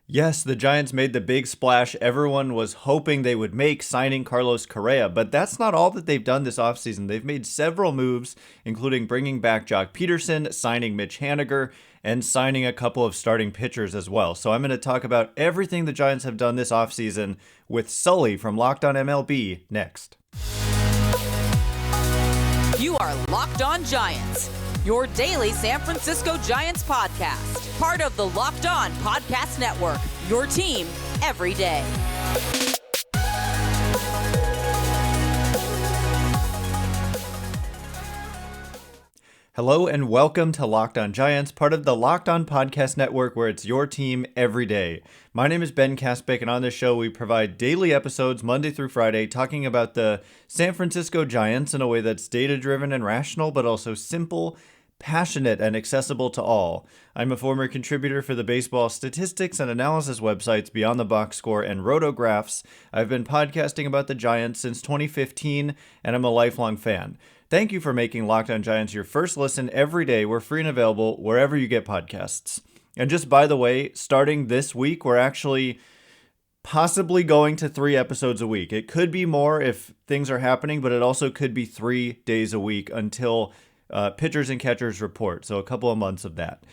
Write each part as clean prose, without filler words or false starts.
Yes, the Giants made the big splash everyone was hoping they would make, signing Carlos Correa, but that's not all that they've done this offseason. They've made several moves, including bringing back Joc Pederson, signing Mitch Haniger, and signing a couple of starting pitchers as well. So I'm going to talk about everything the Giants have done this offseason with Sully from Locked On MLB next. You are Locked On Giants, your daily San Francisco Giants podcast. Part of the Locked On Podcast Network, your team every day. Hello and welcome to Locked On Giants, part of the Locked On Podcast Network, where it's your team every day. My name is Ben Kaspick, and on this show we provide daily episodes Monday through Friday talking about the San Francisco Giants in a way that's data-driven and rational, but also simple, passionate, and accessible to all. I'm a former contributor for the baseball statistics and analysis websites Beyond the Box Score and Rotographs. I've been podcasting about the Giants since 2015, and I'm a lifelong fan. Thank you for making Locked On Giants your first listen every day. We're free and available wherever you get podcasts. And just by the way, starting this week, we're actually possibly going to 3 episodes a week. It could be more if things are happening, but it also could be 3 days a week until pitchers and catchers report. So a couple of months of that.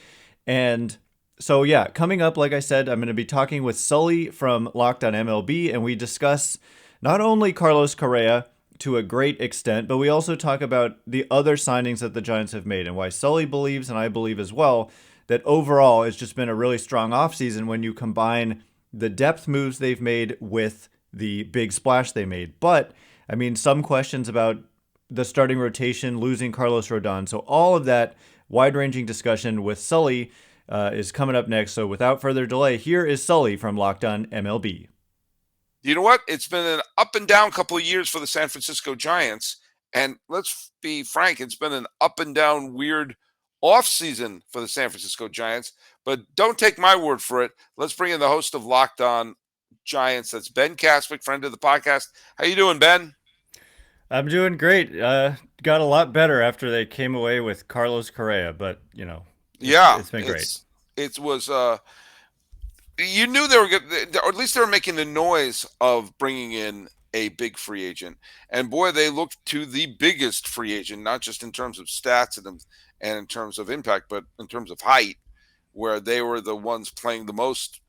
And so, yeah, coming up, like I said, I'm going to be talking with Sully from Locked On MLB, and we discuss not only Carlos Correa to a great extent, but we also talk about the other signings that the Giants have made and why Sully believes, and I believe as well, that overall it's just been a really strong offseason when you combine the depth moves they've made with the big splash they made. But, I mean, some questions about the starting rotation, losing Carlos Rodón. So all of that wide-ranging discussion with Sully is coming up next. So without further delay, here is Sully from Locked On MLB. You know what? It's been an up and down couple of years for the San Francisco Giants. And let's be frank, it's been an up and down weird offseason for the San Francisco Giants. But don't take my word for it. Let's bring in the host of Locked On Giants. That's Ben Kaspick, friend of the podcast. How you doing, Ben? I'm doing great. Got a lot better after they came away with Carlos Correa, but, you know, it's been great. It was you knew they were good, or at least they were making the noise of bringing in a big free agent. And boy, they looked to the biggest free agent, not just in terms of stats and in terms of impact, but in terms of height, where they were the ones playing the most,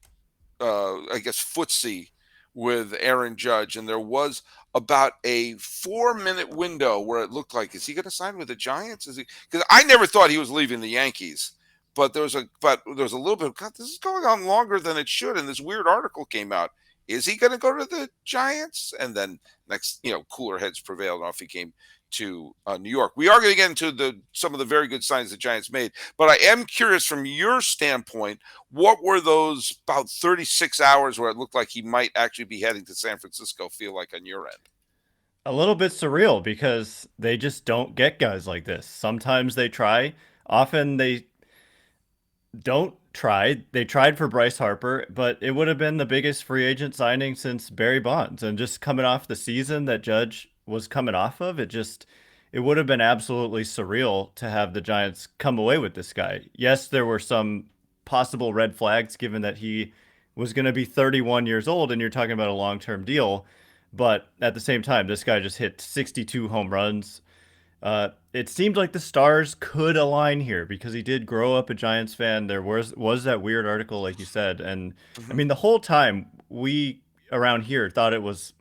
footsie with Aaron Judge. And there was about a 4-minute window where it looked like, is he going to sign with the Giants? Is he? Because I never thought he was leaving the Yankees. But there was a little bit of, God, this is going on longer than it should. And this weird article came out. Is he going to go to the Giants? And then next, cooler heads prevailed off he came to New York. We are going to get into some of the very good signs the Giants made. But I am curious from your standpoint, what were those about 36 hours where it looked like he might actually be heading to San Francisco feel like on your end? A little bit surreal because they just don't get guys like this. Sometimes they try. Often they don't try. They tried for Bryce Harper, but it would have been the biggest free agent signing since Barry Bonds. And just coming off the season that Judge was coming off of, it would have been absolutely surreal to have the Giants come away with this guy. Yes, there were some possible red flags given that he was going to be 31 years old and you're talking about a long-term deal. But at the same time, this guy just hit 62 home runs. It seemed like the stars could align here because he did grow up a Giants fan. There was that weird article, like you said. And I mean, the whole time we around here thought it was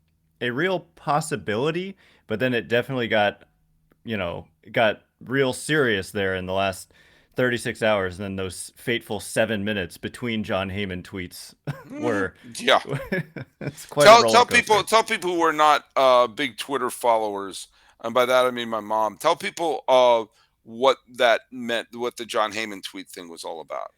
a real possibility, but then it definitely got real serious there in the last 36 hours. And then those fateful 7 minutes between John Heyman tweets were, it's quite a roller coaster. Tell people who are not big Twitter followers, and by that I mean my mom. Tell people what that meant, what the John Heyman tweet thing was all about.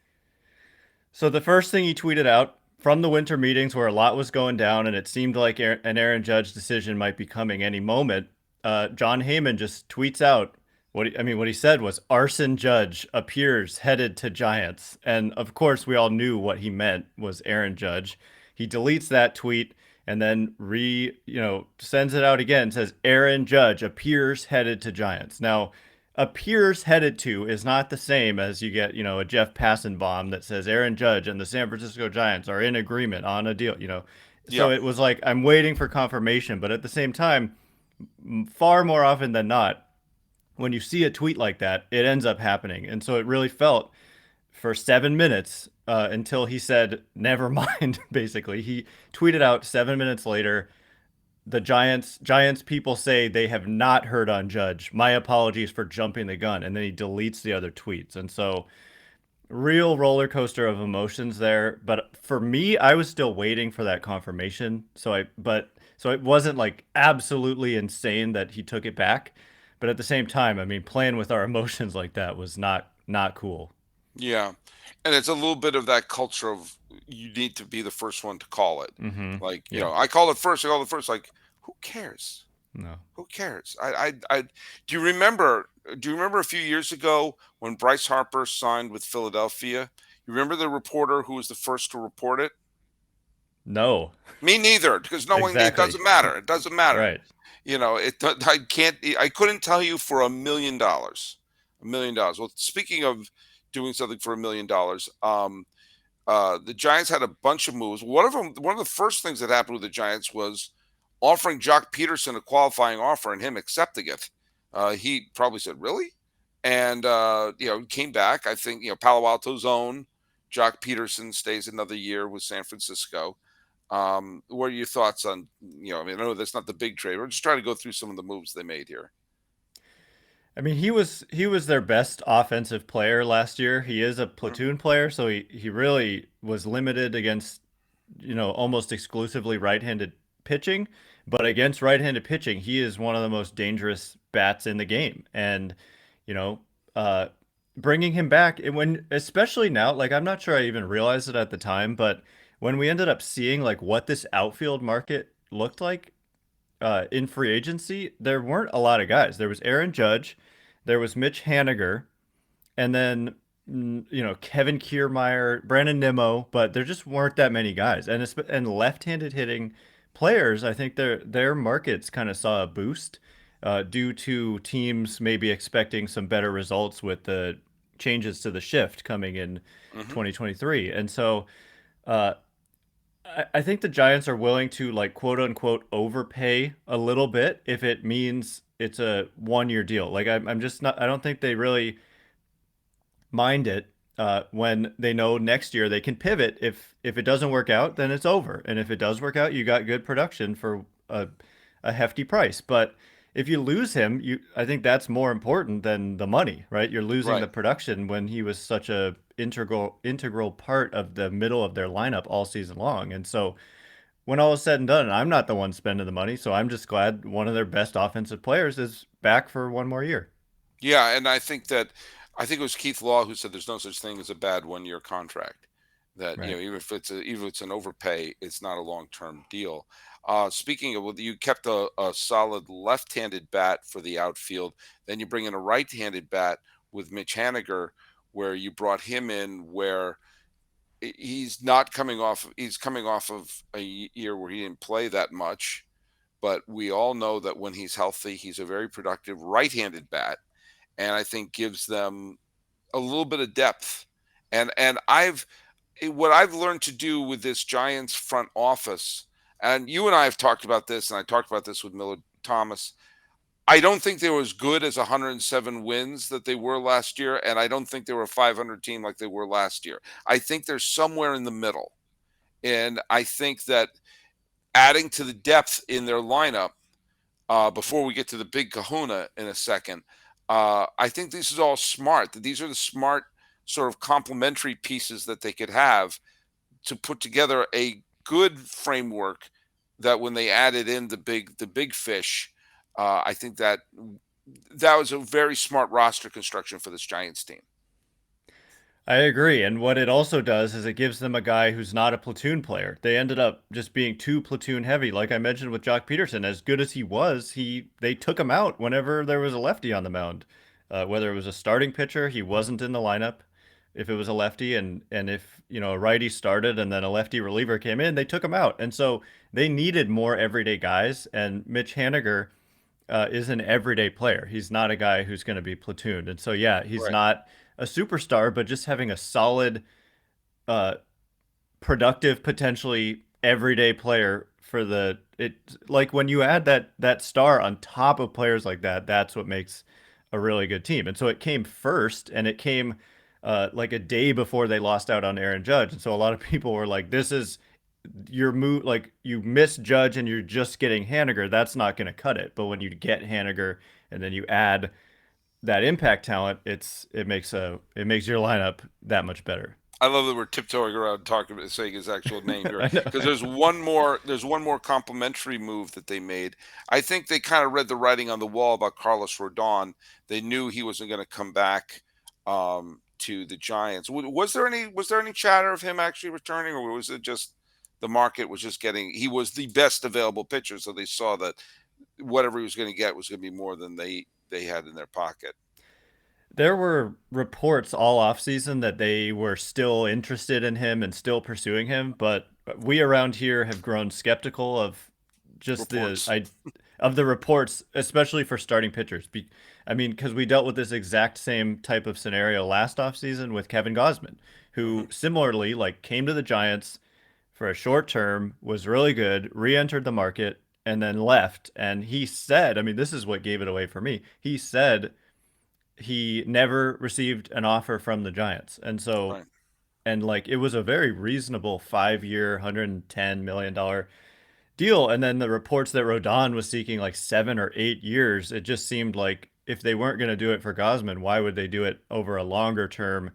So the first thing he tweeted out from the winter meetings where a lot was going down and it seemed like an Aaron Judge decision might be coming any moment, John Heyman just tweets out what he said was Arson Judge appears headed to Giants. And of course, we all knew what he meant was Aaron Judge. He deletes that tweet and then sends it out again, says Aaron Judge appears headed to Giants. Now, appears headed to is not the same as you get, a Jeff Passanbaum that says Aaron Judge and the San Francisco Giants are in agreement on a deal. So Yeah. it was like I'm waiting for confirmation, but at the same time, far more often than not, when you see a tweet like that, it ends up happening. And so it really felt for 7 minutes until he said, never mind, basically. He tweeted out 7 minutes later, the Giants people say they have not heard on Judge. My apologies for jumping the gun. And then he deletes the other tweets. And so real roller coaster of emotions there. But for me, I was still waiting for that confirmation. So it wasn't like absolutely insane that he took it back. But at the same time, I mean, playing with our emotions like that was not cool. Yeah. And it's a little bit of that culture of you need to be the first one to call it. Mm-hmm. Like, Yeah. I call it first. I call it first. Like, who cares? No. Who cares? Do you remember? Do you remember a few years ago when Bryce Harper signed with Philadelphia? You remember the reporter who was the first to report it? No. Me neither, because knowing it Exactly. doesn't matter. It doesn't matter. Right. I can't. I couldn't tell you for $1 million. $1 million. Well, speaking of doing something for $1 million, the Giants had a bunch of moves. One of the first things that happened with the Giants was offering Joc Pederson a qualifying offer and him accepting it. He probably said, "Really?" And came back. I think Palo Alto's own Joc Pederson stays another year with San Francisco. What are your thoughts on, I mean, I know that's not the big trade. We're just trying to go through some of the moves they made here. I mean, he was their best offensive player last year. He is a Mhm. platoon player, so he really was limited against, almost exclusively right-handed pitching. But against right-handed pitching, he is one of the most dangerous bats in the game. And, you know, uh, bringing him back, especially now, like I'm not sure I even realized it at the time, but when we ended up seeing like what this outfield market looked like, in free agency, there weren't a lot of guys. There was Aaron Judge, there was Mitch Haniger, and then Kevin Kiermaier, Brandon Nimmo, but there just weren't that many guys. And left-handed hitting players, I think their markets kind of saw a boost due to teams maybe expecting some better results with the changes to the shift coming in Hmm. 2023. And so uh, I think the Giants are willing to like quote unquote overpay a little bit if it means it's a 1 year deal. Like I'm just not. I don't think they really mind it when they know next year they can pivot. If it doesn't work out, then it's over. And if it does work out, you got good production for a hefty price. But if you lose him, I think that's more important than the money, right? You're losing Right. the production when he was such a integral part of the middle of their lineup all season long. And so when all is said and done, I'm not the one spending the money, so I'm just glad one of their best offensive players is back for one more year. Yeah, and I think it was Keith Law who said there's no such thing as a bad 1 year contract. That Right. even if it's an overpay, it's not a long term deal. Speaking of, well, you kept a solid left-handed bat for the outfield. Then you bring in a right-handed bat with Mitch Haniger, where you brought him in where he's not coming off. He's coming off of a year where he didn't play that much, but we all know that when he's healthy, he's a very productive right-handed bat, and I think gives them a little bit of depth. And what I've learned to do with this Giants front office, and you and I have talked about this, and I talked about this with Millard Thomas. I don't think they were as good as 107 wins that they were last year, and I don't think they were a 500 team like they were last year. I think they're somewhere in the middle, and I think that adding to the depth in their lineup, before we get to the big kahuna in a second, I think this is all smart. That these are the smart sort of complementary pieces that they could have to put together a good framework that when they added in the big fish, I think that was a very smart roster construction for this Giants team. I agree. And what it also does is it gives them a guy who's not a platoon player. They ended up just being too platoon heavy. Like I mentioned with Joc Pederson, as good as he was, they took him out whenever there was a lefty on the mound. Whether it was a starting pitcher, he wasn't in the lineup if it was a lefty, and if a righty started and then a lefty reliever came in, they took him out. And so they needed more everyday guys. And Mitch Haniger is an everyday player. He's not a guy who's going to be platooned. And so, yeah, he's Right. not a superstar, but just having a solid, uh, productive, potentially everyday player for like when you add that star on top of players like that, that's what makes a really good team. And so it came first, and it came like a day before they lost out on Aaron Judge. And so a lot of people were like, "This is your move. Like you miss Judge, and you're just getting Haniger. That's not going to cut it." But when you get Haniger, and then you add that impact talent, it makes your lineup that much better. I love that we're tiptoeing around talking about saying his actual name here I know. because there's one more complimentary move that they made. I think they kind of read the writing on the wall about Carlos Rodón. They knew he wasn't going to come back to the Giants. Was there any chatter of him actually returning, or was it just the market was just getting he was the best available pitcher, so they saw that whatever he was going to get was going to be more than they had in their pocket. There were reports all offseason that they were still interested in him and still pursuing him, but we around here have grown skeptical of just Reports. of the reports, especially for starting pitchers. I mean, because we dealt with this exact same type of scenario last offseason with Kevin Gausman, Hmm. who similarly like came to the Giants for a short term, was really good, re-entered the market, and then left. And he said, I mean, this is what gave it away for me. He said he never received an offer from the Giants. And so, Right. and like it was a very reasonable 5 year, $110 million deal. And then the reports that Rodon was seeking like 7 or 8 years, it just seemed like if they weren't going to do it for Gosman, why would they do it over a longer term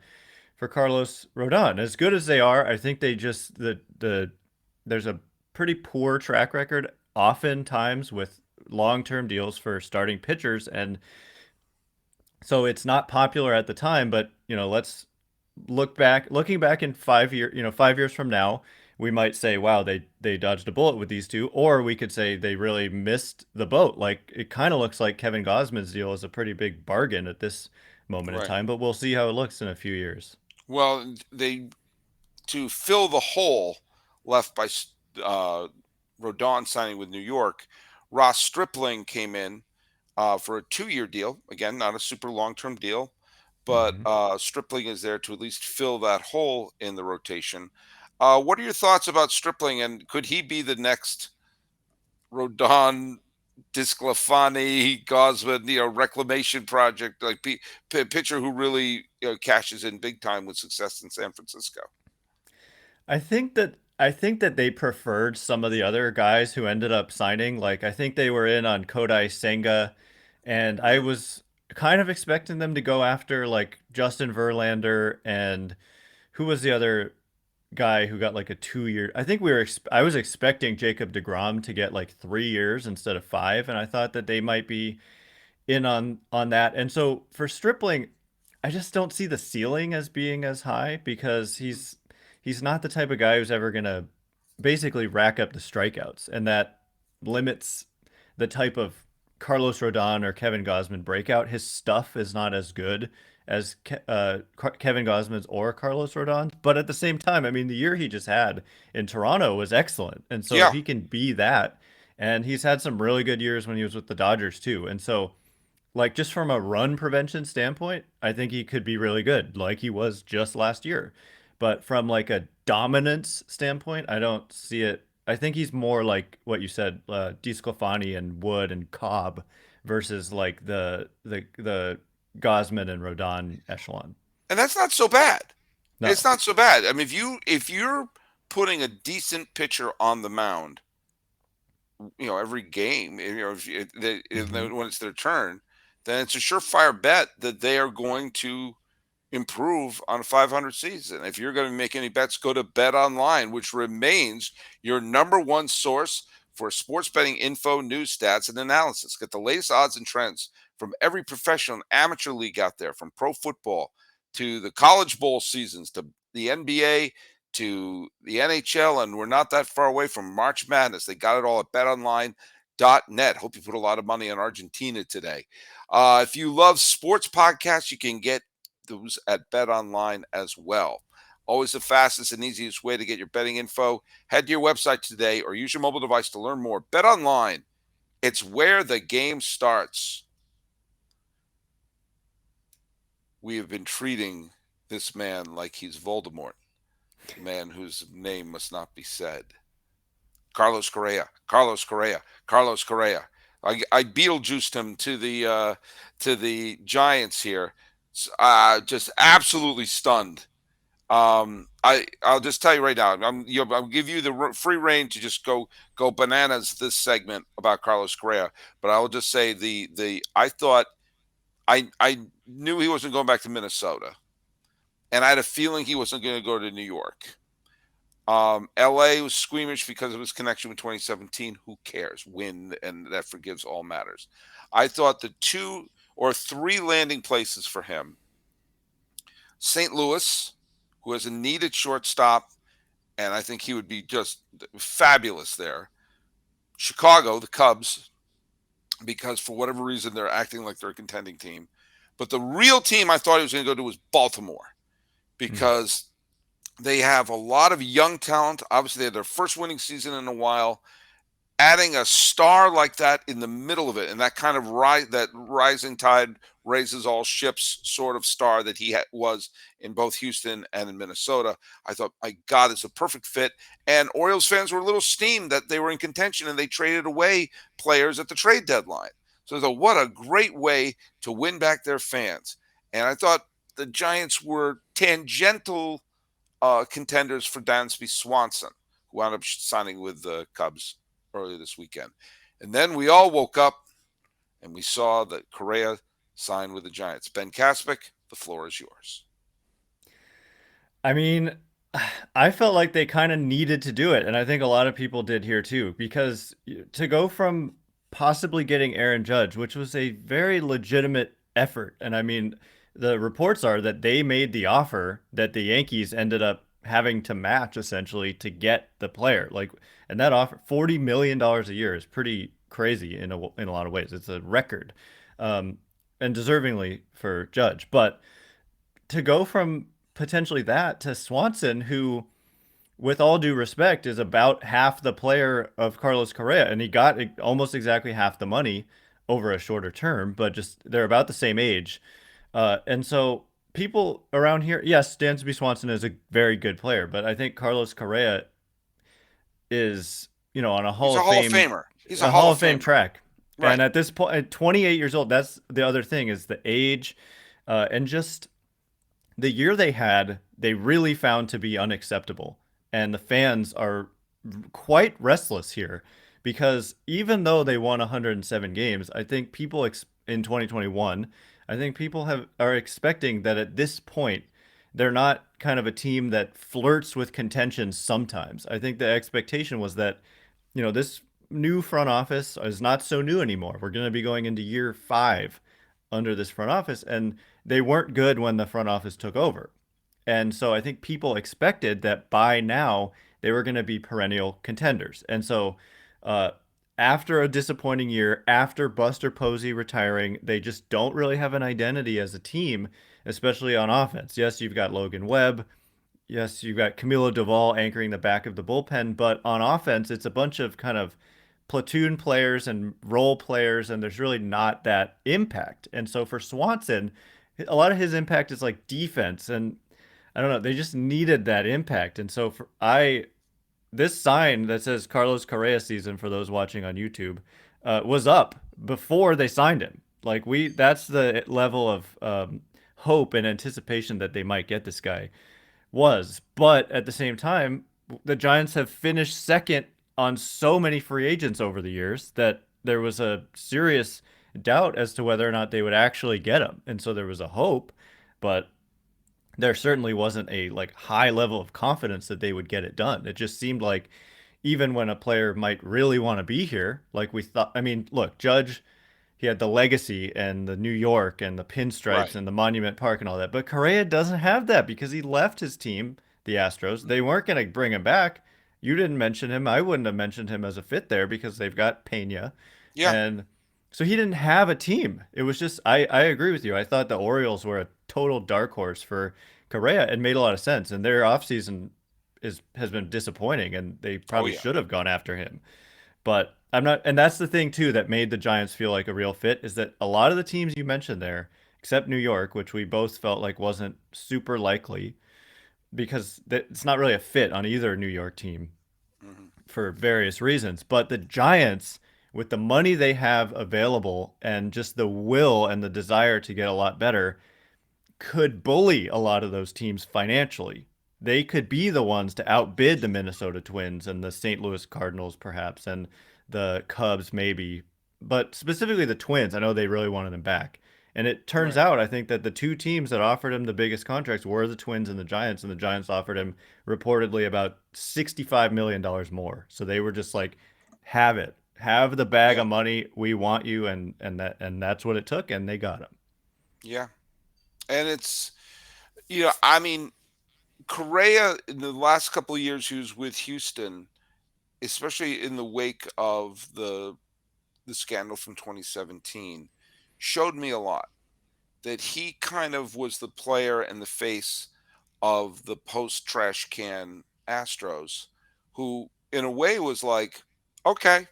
for Carlos Rodon? As good as they are, I think they just, there's a pretty poor track record oftentimes with long term deals for starting pitchers. And so it's not popular at the time, but let's looking back in 5 year, 5 years from now, we might say, wow, they dodged a bullet with these two, or we could say they really missed the boat. Like it kind of looks like Kevin Gosman's deal is a pretty big bargain at this moment in Right. time, but we'll see how it looks in a few years. Well, they to fill the hole left by Rodon signing with New York, Ross Stripling came in for a 2 year deal. Again, not a super long term deal, but Hmm. Stripling is there to at least fill that hole in the rotation. What are your thoughts about Stripling, and could he be the next Rodon, DeSclafani, Gosman, reclamation project, like pitcher who really cashes in big time with success in San Francisco? I think that they preferred some of the other guys who ended up signing. Like I think they were in on Kodai Senga, and I Hmm. was kind of expecting them to go after like Justin Verlander and who was the other guy who got like a 2 year. I think I was expecting Jacob DeGrom to get like 3 years instead of five, and I thought that they might be in on that. And so for Stripling, I just don't see the ceiling as being as high because he's not the type of guy who's ever gonna basically rack up the strikeouts, and that limits the type of Carlos Rodon or Kevin Gausman breakout. His stuff is not as good as Kevin Gausman's or Carlos Rodon's, but at the same time, I mean, the year he just had in Toronto was excellent, and so if Yeah, he can be that, and he's had some really good years when he was with the Dodgers too, and so like just from a run prevention standpoint, I think he could be really good, like he was just last year. But from like a dominance standpoint, I don't see it. I think he's more like what you said, DeSclafani and Wood and Cobb versus like the Gosman and Rodon echelon. and that's not so bad. It's No. not so bad. I mean, if you're putting a decent pitcher on the mound, every game, Hmm. when it's their turn, then it's a surefire bet that they are going to improve on a 500 season. If you're going to make any bets, go to Bet Online, which remains your number one source for sports betting info, news, stats, and analysis. Get the latest odds and trends from every professional and amateur league out there, from pro football to the college bowl seasons to the NBA to the NHL, and we're not that far away from March Madness. They got it all at betonline.net. Hope you put a lot of money on Argentina today. If you love sports podcasts, you can get those at Bet Online as well. Always the fastest and easiest way to get your betting info. Head to your website today or use your mobile device to learn more. Bet Online, It's where the game starts. We have been treating this man like he's Voldemort, the man whose name must not be said. Carlos Correa, Carlos Correa, Carlos Correa. I Beetlejuiced him to the Giants here. Just absolutely stunned. I'll just tell you right now. I'll give you the free reign to just go bananas this segment about Carlos Correa. But I will just say I thought I knew he wasn't going back to Minnesota, and I had a feeling he wasn't going to go to New York. LA was squeamish because of his connection with 2017. Who cares? Win, and that forgives all matters. I thought the 2 or 3 landing places for him: St. Louis, who has a needed shortstop, and I think he would be just fabulous there. Chicago, the Cubs, because for whatever reason they're acting like they're a contending team. But the real team I thought he was going to go to was Baltimore, because they have a lot of young talent. Obviously, they had their first winning season in a while. Adding a star like that in the middle of it, and that kind of that rising tide raises all ships sort of star that he was in both Houston and in Minnesota, I thought, my God, it's a perfect fit. And Orioles fans were a little steamed that they were in contention and they traded away players at the trade deadline. So I thought, what a great way to win back their fans. And I thought the Giants were tangential contenders for Dansby Swanson, who wound up signing with the Cubs earlier this weekend. And then we all woke up and we saw that Correa signed with the Giants. Ben Kaspick, the floor is yours. I mean, I felt like they kind of needed to do it, and I think a lot of people did here too, because to go from possibly getting Aaron Judge, which was a very legitimate effort, and I mean, the reports are that they made the offer that the Yankees ended up having to match essentially to get the player. Like, and that offer, $40 million a year, is pretty crazy in a lot of ways. It's a record, and deservingly for Judge. But to go from potentially that to Swanson, who, with all due respect, is about half the player of Carlos Correa, and he got almost exactly half the money over a shorter term, but just they're about the same age. And so people around here, yes, Dansby Swanson is a very good player, but I think Carlos Correa is, on a Hall He's a of Hall Fame, of Famer. He's a Hall of Fame Famer. track. Right. And at this point, at 28 years old, that's the other thing, is the age, and just the year they had, they really found to be unacceptable. And the fans are quite restless here, because even though they won 107 games, I think people in 2021, I think people are expecting that at this point, they're not kind of a team that flirts with contention sometimes. I think the expectation was that, this new front office is not so new anymore. We're going to be going into year 5 under this front office, and they weren't good when the front office took over. And so I think people expected that by now they were going to be perennial contenders. And so after a disappointing year, after Buster Posey retiring, they just don't really have an identity as a team, especially on offense. Yes, you've got Logan Webb. Yes, you've got Camilo Doval anchoring the back of the bullpen. But on offense, it's a bunch of kind of platoon players and role players, and there's really not that impact. And so for Swanson, a lot of his impact is like defense, and I don't know, they just needed that impact. And so this sign that says Carlos Correa season, for those watching on YouTube, was up before they signed him. Like, that's the level of hope and anticipation that they might get this guy was. But at the same time, the Giants have finished second on so many free agents over the years that there was a serious doubt as to whether or not they would actually get him. And so there was a hope, but there certainly wasn't a high level of confidence that they would get it done. It just seemed like even when a player might really want to be here, like we thought, I mean, look, Judge, he had the legacy and the New York and the pinstripes Right. and the Monument Park and all that. But Correa doesn't have that because he left his team, the Astros. They weren't going to bring him back. You didn't mention him. I wouldn't have mentioned him as a fit there because they've got Pena. Yeah. And so he didn't have a team. It was just, I agree with you. I thought the Orioles were a total dark horse for Correa. It made a lot of sense. And their offseason has been disappointing, and they probably should have gone after him. But I'm not, and that's the thing too that made the Giants feel like a real fit is that a lot of the teams you mentioned there, except New York, which we both felt like wasn't super likely because it's not really a fit on either New York team Mhm. for various reasons. But the Giants, with the money they have available and just the will and the desire to get a lot better, could bully a lot of those teams financially. They could be the ones to outbid the Minnesota Twins and the St. Louis Cardinals, perhaps, and the Cubs, maybe. But specifically the Twins, I know they really wanted him back. And it turns Right. out, I think that the two teams that offered him the biggest contracts were the Twins and the Giants offered him reportedly about $65 million more. So they were just like, have it. Have the bag Yeah. of money. We want you, and that's what it took, and they got him. Yeah. And it's, I mean, Correa in the last couple of years he was with Houston, especially in the wake of the scandal from 2017, showed me a lot that he kind of was the player and the face of the post trash can Astros, who in a way was like, okay,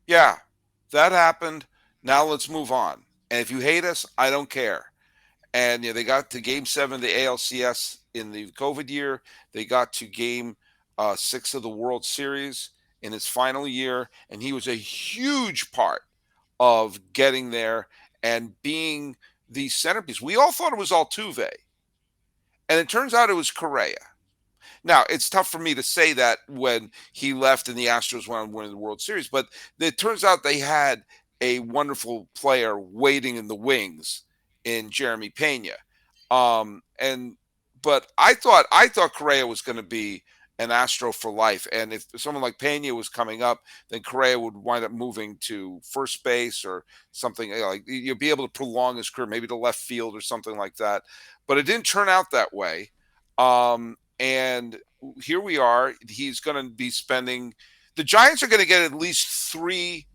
yeah, that happened. Now let's move on. And if you hate us, I don't care. And they got to Game 7 of the ALCS in the COVID year. They got to Game 6 of the World Series in his final year, and he was a huge part of getting there and being the centerpiece. We all thought it was Altuve, and it turns out it was Correa. Now, it's tough for me to say that when he left and the Astros went on winning the World Series, but it turns out they had a wonderful player waiting in the wings in Jeremy Pena. And but I thought Correa was going to be an Astro for life, and if someone like Pena was coming up, then Correa would wind up moving to first base or something like you'll be able to prolong his career, maybe to left field or something like that. But it didn't turn out that way. And here we are. He's going to be spending. The Giants are going to get at least 3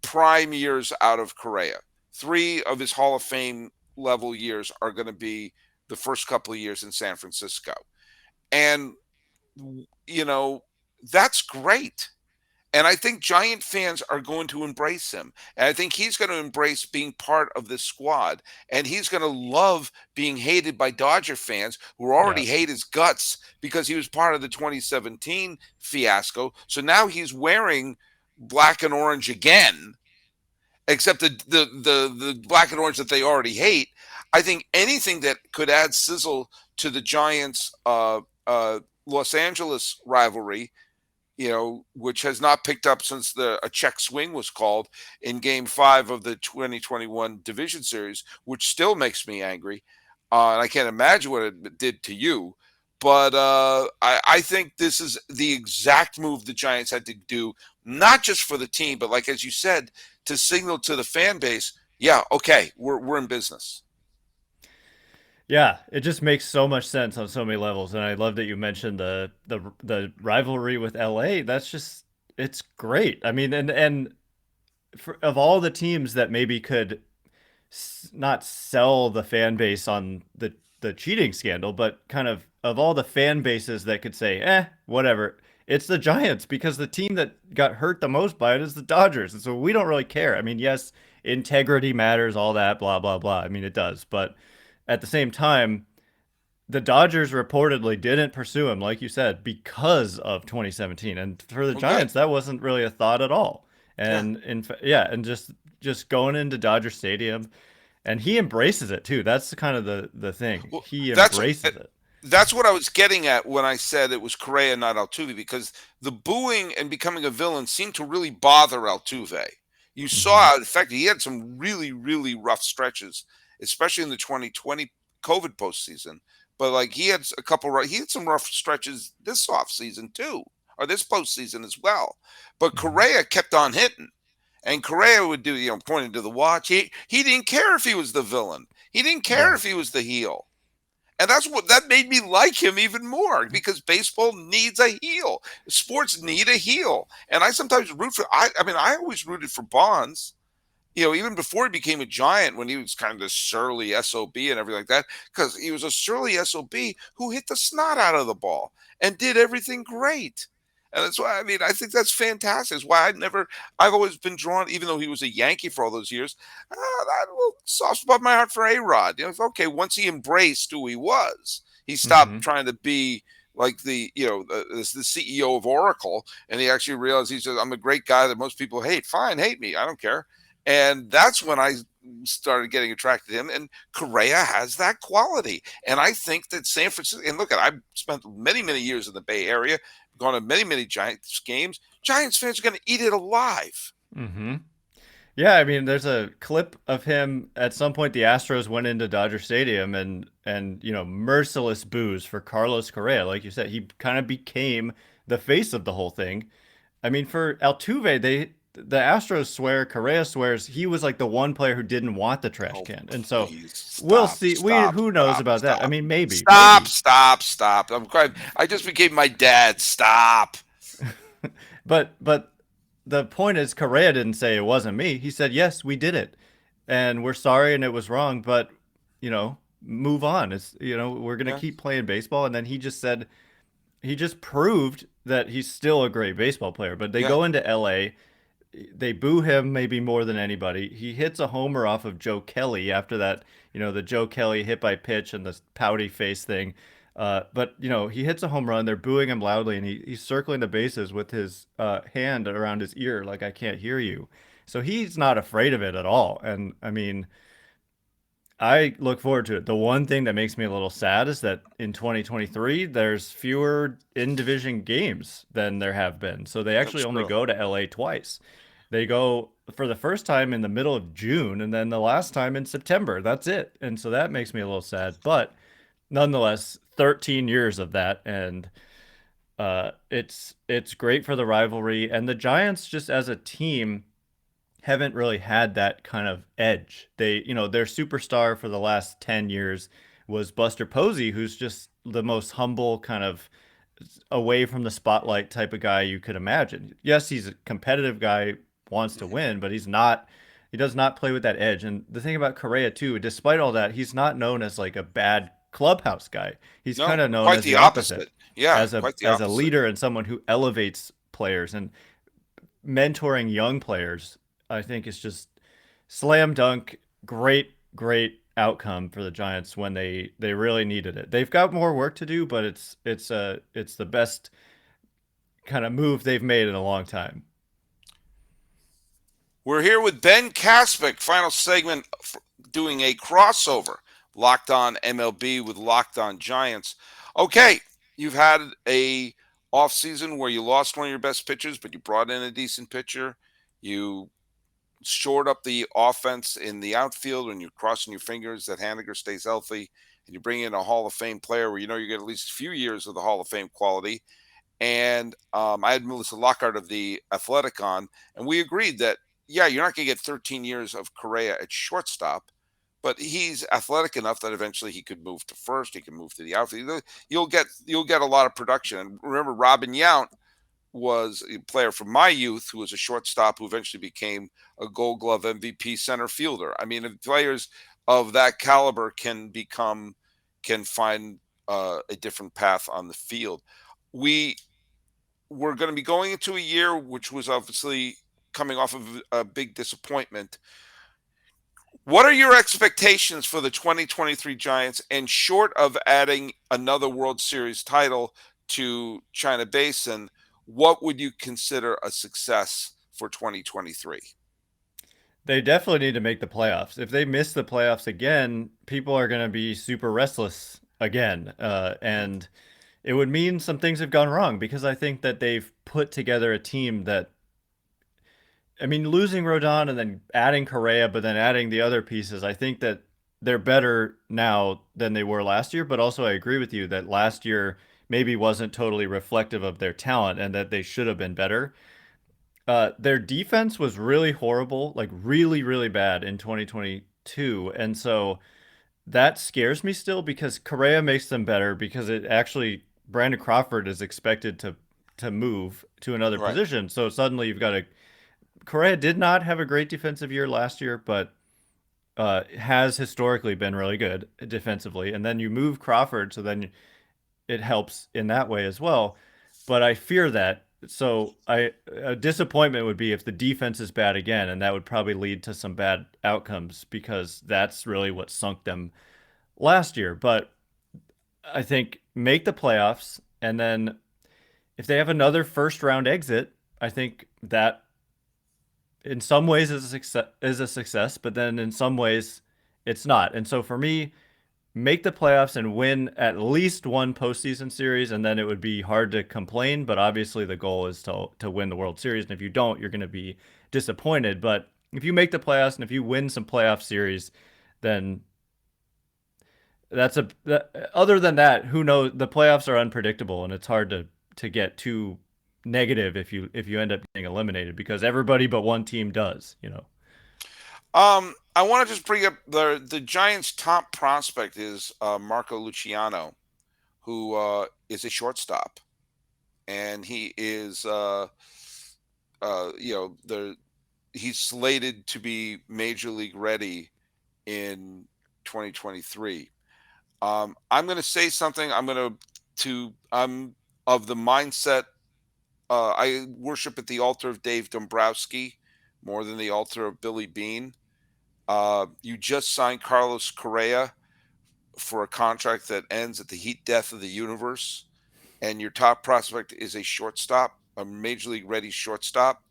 prime years out of Correa. 3 of his Hall of Fame level years are going to be the first couple of years in San Francisco. And, you know, that's great. And I think Giant fans are going to embrace him. And I think he's going to embrace being part of this squad. And he's going to love being hated by Dodger fans who Yeah. already hate his guts because he was part of the 2017 fiasco. So now he's wearing black and orange again, except the black and orange that they already hate. I think anything that could add sizzle to the Giants Los Angeles rivalry, which has not picked up since a check swing was called in Game 5 of the 2021 Division Series, which still makes me angry. And I can't imagine what it did to you. But I think this is the exact move the Giants had to do, not just for the team, but like as you said, to signal to the fan base, yeah, okay, we're in business. Yeah, it just makes so much sense on so many levels, and I love that you mentioned the rivalry with LA. It's great. I mean, and of all the teams that maybe could not sell the fan base on the cheating scandal, but kind of all the fan bases that could say, whatever. It's the Giants because the team that got hurt the most by it is the Dodgers, and so we don't really care. I mean, yes, integrity matters, all that, blah blah blah. I mean, it does, but at the same time, the Dodgers reportedly didn't pursue him, like you said, because of 2017. And for the Okay. Giants, that wasn't really a thought at all. Yeah. And and just going into Dodger Stadium, and he embraces it too. That's kind of the thing. Well, He that's embraces it. that's what I was getting at when I said it was Correa, not Altuve, because the booing and becoming a villain seemed to really bother Altuve. You saw Hmm. how effective he had some really, really rough stretches, especially in the 2020 COVID postseason. But like he had some rough stretches this offseason too, or this postseason as well. But Hmm. Correa kept on hitting. And Correa would do, pointing to the watch. He didn't care if he was the villain. He didn't care Yeah. if he was the heel. And that made me like him even more because baseball needs a heel. Sports need a heel. And I sometimes root for I mean, I always rooted for Bonds, even before he became a Giant when he was kind of this surly SOB and everything like that, because he was a surly SOB who hit the snot out of the ball and did everything great. And that's why, I mean, I think that's fantastic. It's why I've always been drawn, even though he was a Yankee for all those years, that little soft spot in my heart for A-Rod. Okay, once he embraced who he was, he stopped trying to be like the CEO of Oracle, and he actually realized, he says, I'm a great guy that most people hate. Fine, hate me. I don't care. And that's when I started getting attracted to him. And Correa has that quality. And I think that San Francisco, and look, I've spent many, many years in the Bay Area, gone to many, many Giants games. Giants fans are going to eat it alive. Yeah, I mean, there's a clip of him at some point. The Astros went into Dodger Stadium and merciless boos for Carlos Correa. Like you said, he kind of became the face of the whole thing. I mean, for Altuve, the Astros swear, Correa swears he was like the one player who didn't want the trash can, and so we'll see. Who knows about that? I mean, maybe. Stop. I'm crying. I just became my dad. Stop. But the point is, Correa didn't say it wasn't me. He said, yes, we did it, and we're sorry, and it was wrong, but move on. It's we're gonna keep playing baseball. And then he just said, he just proved that he's still a great baseball player. But they go into LA. They boo him maybe more than anybody. He hits a homer off of Joe Kelly after that, the Joe Kelly hit by pitch and the pouty face thing. But he hits a home run. They're booing him loudly, and he's circling the bases with his hand around his ear, like, I can't hear you. So he's not afraid of it at all. And I mean, I look forward to it. The one thing that makes me a little sad is that in 2023, there's fewer in-division games than there have been. So they actually only go to LA twice. They go for the first time in the middle of June, and then the last time in September. That's it. And so that makes me a little sad. But nonetheless, 13 years of that, and it's great for the rivalry. And the Giants, just as a team, haven't really had that kind of edge. They, their superstar for the last 10 years was Buster Posey, who's just the most humble, kind of away from the spotlight type of guy you could imagine. Yes, he's a competitive guy, wants to win, but he does not play with that edge. And the thing about Correa too, despite all that, he's not known as like a bad clubhouse guy. He's kind of known as the opposite. Yeah, as a leader and someone who elevates players, and mentoring young players, I think, is just slam dunk. Great outcome for the Giants when they really needed it. They've got more work to do, but it's the best kind of move they've made in a long time. We're here with Ben Kaspick, final segment, doing a crossover, Locked On MLB with Locked On Giants. Okay, you've had a offseason where you lost one of your best pitchers, but you brought in a decent pitcher. You shored up the offense in the outfield, and you're crossing your fingers that Haniger stays healthy, and you bring in a Hall of Fame player where you get at least a few years of the Hall of Fame quality. And I had Melissa Lockhart of The Athletic on, and we agreed that, you're not going to get 13 years of Correa at shortstop, but he's athletic enough that eventually he could move to first. He can move to the outfield. You'll get a lot of production. And remember, Robin Yount was a player from my youth who was a shortstop who eventually became a Gold Glove MVP center fielder. I mean, if players of that caliber can find a different path on the field. We're going to be going into a year which was obviously coming off of a big disappointment. What are your expectations for the 2023 Giants? And short of adding another World Series title to China Basin, what would you consider a success for 2023? They definitely need to make the playoffs. If they miss the playoffs again, people are going to be super restless again. And it would mean some things have gone wrong, because I think that they've put together a team that, I mean, losing Rodón and then adding Correa, but then adding the other pieces, I think that they're better now than they were last year. But also I agree with you that last year maybe wasn't totally reflective of their talent, and that they should have been better. Their defense was really horrible, like really, really bad in 2022. And so that scares me still, because Correa makes them better, because it actually, Brandon Crawford is expected to move to another position. So suddenly you've got Correa did not have a great defensive year last year, but has historically been really good defensively. And then you move Crawford, so then it helps in that way as well. But I fear that So a disappointment would be if the defense is bad again, and that would probably lead to some bad outcomes because that's really what sunk them last year. But I think make the playoffs, and then if they have another first round exit, I think that in some ways is a success, but then in some ways it's not. And so for me, make the playoffs and win at least one postseason series, and then it would be hard to complain. But obviously, the goal is to win the World Series, and if you don't, you're going to be disappointed. But if you make the playoffs and if you win some playoff series, then other than that, who knows? The playoffs are unpredictable, and it's hard to get too negative if you end up getting eliminated because everybody but one team does. I want to just bring up the Giants' top prospect is Marco Luciano, who is a shortstop, and he is he's slated to be major league ready in 2023. I'm going to say something. I'm of the mindset. I worship at the altar of Dave Dombrowski more than the altar of Billy Beane. You just signed Carlos Correa for a contract that ends at the heat death of the universe, and your top prospect is a shortstop, a major league ready shortstop.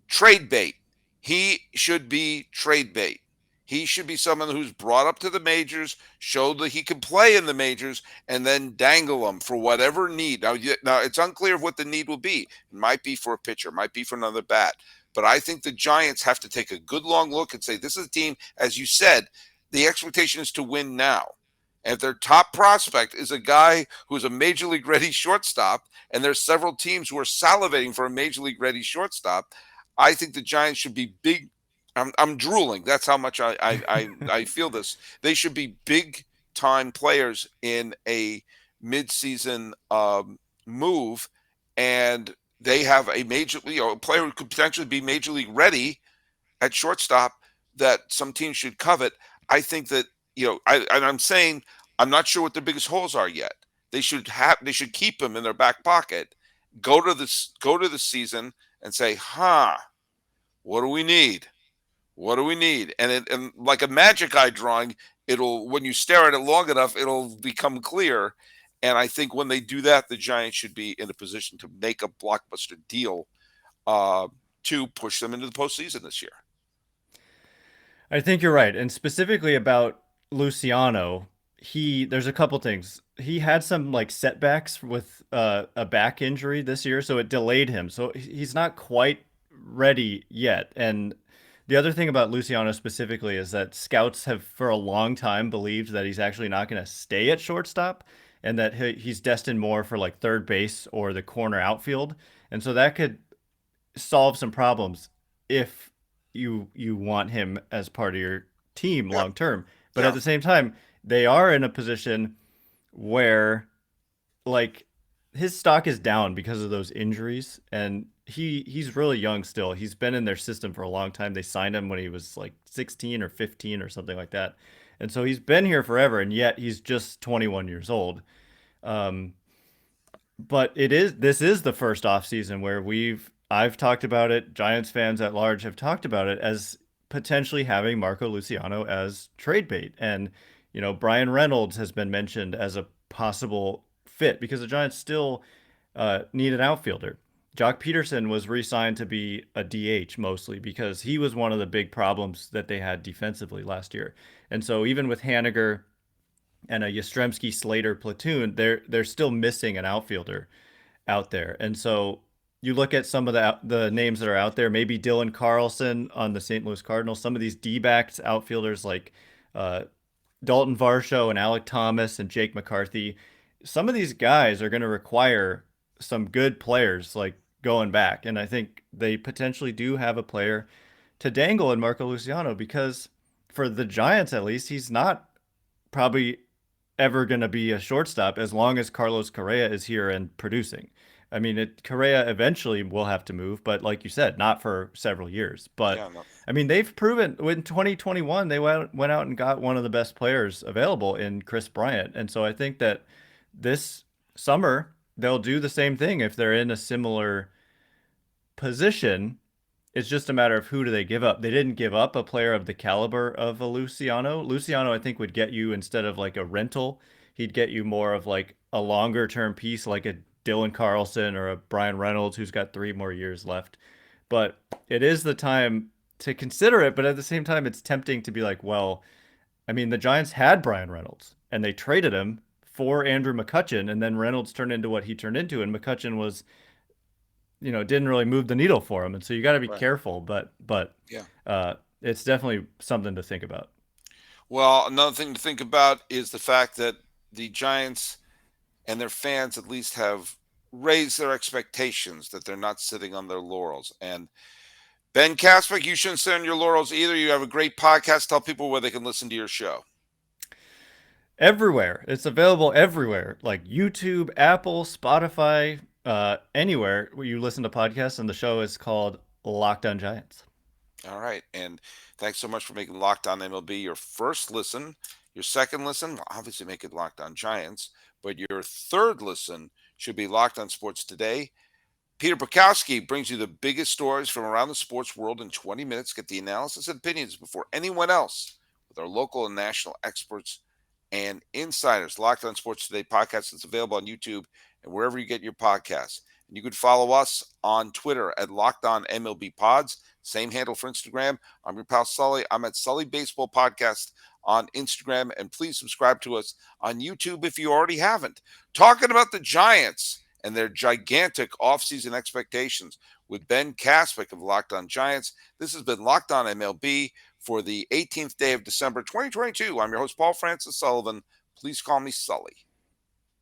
Trade bait. He should be trade bait. He should be someone who's brought up to the majors, showed that he can play in the majors, and then dangle him for whatever need. Now it's unclear of what the need will be. It might be for a pitcher, might be for another bat. But I think the Giants have to take a good long look and say, this is a team, as you said, the expectation is to win now. And if their top prospect is a guy who's a major league ready shortstop, and there's several teams who are salivating for a major league ready shortstop, I think the Giants should be big. I'm drooling. That's how much I feel this. They should be big time players in a midseason move, and they have a a player who could potentially be major league ready at shortstop that some teams should covet. I think that I'm saying I'm not sure what the biggest holes are yet. They should keep him in their back pocket. Go to the season and say, what do we need? What do we need? And like a magic eye drawing, when you stare at it long enough, it'll become clear. And I think when they do that, the Giants should be in a position to make a blockbuster deal to push them into the postseason this year. I think you're right. And specifically about Luciano, there's a couple things. He had some like setbacks with a back injury this year, so it delayed him. So he's not quite ready yet. And the other thing about Luciano specifically is that scouts have for a long time believed that he's actually not going to stay at shortstop and that he's destined more for like third base or the corner outfield. And so that could solve some problems if you want him as part of your team long term. But at the same time, they are in a position where like his stock is down because of those injuries, and he's really young still. He's been in their system for a long time. They signed him when he was like 16 or 15 or something like that. And so he's been here forever, and yet he's just 21 years old. But this is the first offseason where I've talked about it. Giants fans at large have talked about it as potentially having Marco Luciano as trade bait. And, Brian Reynolds has been mentioned as a possible fit because the Giants still need an outfielder. Joc Pederson was re-signed to be a DH mostly because he was one of the big problems that they had defensively last year. And so even with Haniger and a Yastrzemski Slater platoon, they're still missing an outfielder out there. And so you look at some of the names that are out there, maybe Dylan Carlson on the St. Louis Cardinals, some of these D-backs outfielders like Dalton Varsho and Alec Thomas and Jake McCarthy. Some of these guys are going to require some good players like going back. And I think they potentially do have a player to dangle in Marco Luciano because for the Giants, at least, he's not probably ever going to be a shortstop as long as Carlos Correa is here and producing. I mean, Correa eventually will have to move, but like you said, not for several years. But I mean, they've proven in 2021 they went out and got one of the best players available in Chris Bryant, and so I think that this summer they'll do the same thing if they're in a similar position. It's just a matter of who do they give up. They didn't give up a player of the caliber of a Luciano. Luciano, I think, would get you, instead of like a rental, he'd get you more of like a longer term piece, like a Dylan Carlson or a Brian Reynolds, who's got 3 more years left. But it is the time to consider it. But at the same time, it's tempting to be like, well, I mean, the Giants had Brian Reynolds and they traded him for Andrew McCutchen, and then Reynolds turned into what he turned into, and McCutchen was, didn't really move the needle for him. And so you got to be careful, but Yeah. it's definitely something to think about. Well, another thing to think about is the fact that the Giants and their fans at least have raised their expectations, that they're not sitting on their laurels. And Ben Kaspick, you shouldn't sit on your laurels either. You have a great podcast. Tell people where they can listen to your show. Everywhere. It's available everywhere, like YouTube, Apple, Spotify, anywhere where you listen to podcasts. And the show is called Locked On Giants. All right. And thanks so much for making Locked On MLB your first listen. Your second listen, obviously make it Locked On Giants. But your third listen should be Locked On Sports Today. Peter Bukowski brings you the biggest stories from around the sports world in 20 minutes. Get the analysis and opinions before anyone else with our local and national experts and insiders. Locked On Sports Today podcast is available on YouTube and wherever you get your podcasts. And you can follow us on Twitter at Locked On MLB Pods. Same handle for Instagram. I'm your pal Sully. I'm at Sully Baseball Podcast on Instagram. And please subscribe to us on YouTube if you already haven't. Talking about the Giants and their gigantic offseason expectations with Ben Kaspick of Locked On Giants. This has been Locked On MLB for the 18th day of December 2022. I'm your host, Paul Francis Sullivan. Please call me Sully.